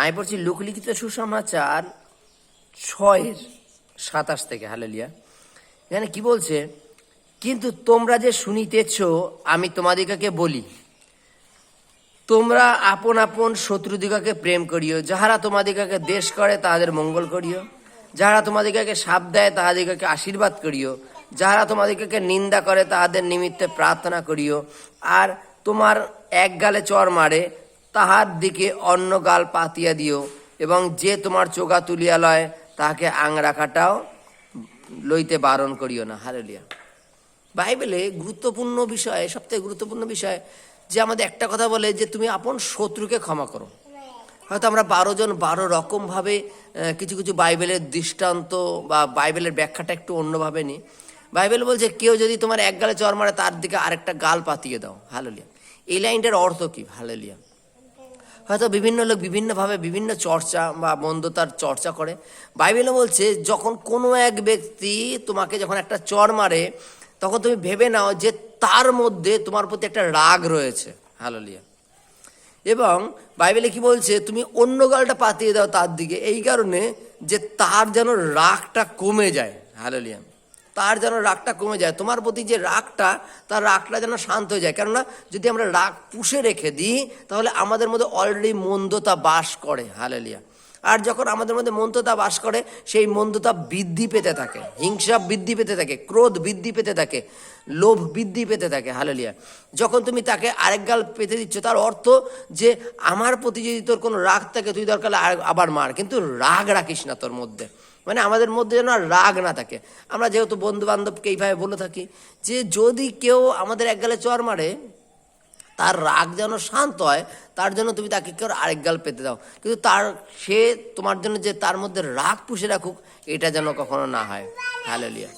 আমি পড়ছি লোকলিখিত সুসমাচার 6:27 থেকে। হালেলুয়া। এখানে কি বলছে? কিন্তু তোমরা যে শুনিতেছ আমি তোমাদিগকে বলি, তোমরা আপন আপন শত্রুদিগকে প্রেম করিও, যাহারা তোমাদিগকে দেশ করে তাহাদের মঙ্গল করিও, যাহারা তোমাদিগকে শাপ দেয় তাহাদিগকে আশীর্বাদ করিও, যাহারা তোমাদিগকে নিন্দা করে তাহাদের নিমিত্তে প্রার্থনা করিও। আর তোমার এক গালে চর মারে তাহার দিকে অন্য গাল পাতিয়া দিও, এবং যে তোমার চোগা তুলিয়া লয় তাহাকে আংরা কাটাও লইতে বারণ করিও না। হালেলুয়া। বাইবেলে গুরুত্বপূর্ণ বিষয়, সবথেকে গুরুত্বপূর্ণ বিষয় যে আমাদের একটা কথা বলে যে তুমি আপন শত্রুকে ক্ষমা করো। হয়তো আমরা 12 জন 12 রকমভাবে কিছু কিছু বাইবেলের দৃষ্টান্ত বা বাইবেলের ব্যাখ্যাটা একটু অন্যভাবে নিই। বাইবেল বলছে কেউ যদি তোমার এক গালে চর মারে তার দিকে আরেকটা গাল পাতিয়ে দাও। হালেলুয়া। এই লাইনটার অর্থ কি? হালেলুয়া। হয়তো বিভিন্ন লোক বিভিন্নভাবে বিভিন্ন চর্চা বা মন্দতার চর্চা করে। বাইবেলে বলছে যখন কোনো এক ব্যক্তি তোমাকে যখন একটা চর মারে তখন তুমি ভেবে নাও যে তার মধ্যে তোমার প্রতি একটা রাগ রয়েছে। হালেলুয়া। এবং বাইবেলে কি বলছে? তুমি অন্য গালটা পাতিয়ে দাও তার দিকে, এই কারণে যে তার যেন রাগটা কমে যায়। হালেলুয়া। তার যেন রাগটা কমে যায়, তোমার প্রতি যে রাগটা, তার রাগটা যেন শান্ত হয়ে যায়। কেননা যদি আমরা রাগ পুষে রেখে দিই তাহলে আমাদের মধ্যে অলরেডি মন্দতা বাস করে। হালেলুয়া। আর যখন আমাদের মধ্যে মন্দতা বাস করে সেই মন্দতা বৃদ্ধি পেতে থাকে, হিংসা বৃদ্ধি পেতে থাকে, ক্রোধ বৃদ্ধি পেতে থাকে, লোভ বৃদ্ধি পেতে থাকে। হালেলুয়া। যখন তুমি তাকে আরেক গাল পেতে দিচ্ছ তার অর্থ যে আমার প্রতি যদি তোর কোনো রাগ থাকে তুই দরকার আবার মার, কিন্তু রাগ রাখিস না তোর মধ্যে। মানে আমাদের মধ্যে যেন আর রাগ না থাকে। আমরা যেহেতু বন্ধু বান্ধবকে এইভাবে বলে থাকি যে যদি কেউ আমাদের এক গালে চর মারে তার রাগ যেন শান্ত হয়, তার জন্য তুমি তাকে কেউ আরেক গাল পেতে দাও, কিন্তু সে তোমার জন্য যে তার মধ্যে রাগ পুষে রাখুক এটা যেন কখনো না হয়। হালেলুয়া।